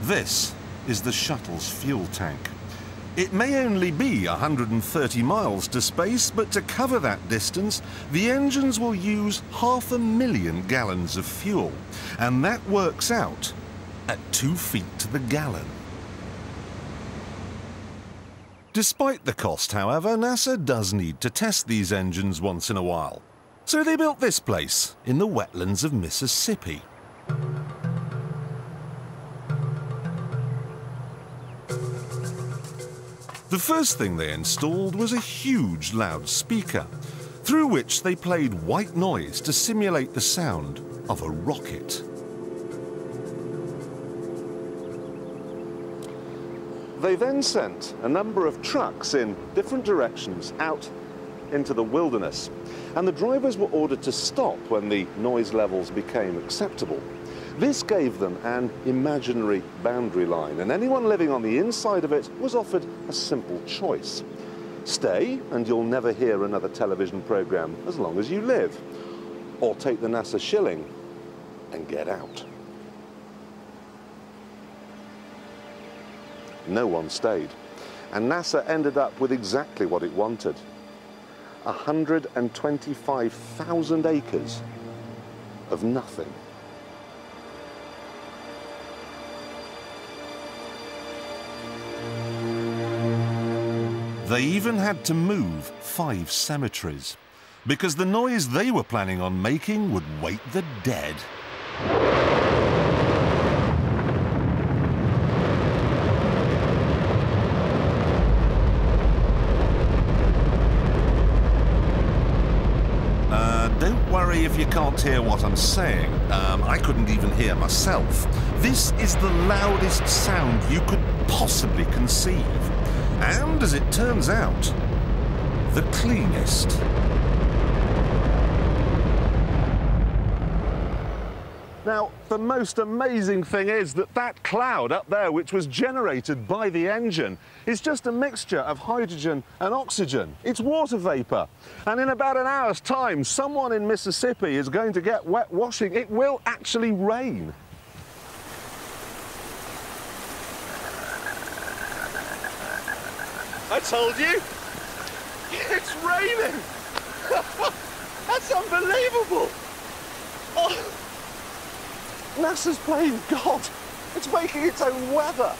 This is the shuttle's fuel tank. It may only be 130 miles to space, but to cover that distance, the engines will use 500,000 gallons of fuel, and that works out at 2 feet to the gallon. Despite the cost, however, NASA does need to test these engines once in a while. So they built this place in the wetlands of Mississippi. The first thing they installed was a huge loudspeaker, through which they played white noise to simulate the sound of a rocket. They then sent a number of trucks in different directions out into the wilderness, and the drivers were ordered to stop when the noise levels became acceptable. This gave them an imaginary boundary line, and anyone living on the inside of it was offered a simple choice. Stay, and you'll never hear another television program as long as you live. Or take the NASA shilling and get out. No one stayed, and NASA ended up with exactly what it wanted. 125,000 acres of nothing. They even had to move 5 cemeteries, because the noise they were planning on making would wake the dead. Don't worry if you can't hear what I'm saying. I couldn't even hear myself. This is the loudest sound you could possibly conceive. And, as it turns out, the cleanest. Now, the most amazing thing is that that cloud up there, which was generated by the engine, is just a mixture of hydrogen and oxygen. It's water vapor. And in about an hour's time, someone in Mississippi is going to get wet washing. It will actually rain. I told you, it's raining. That's unbelievable. Oh, NASA's playing God. It's making its own weather.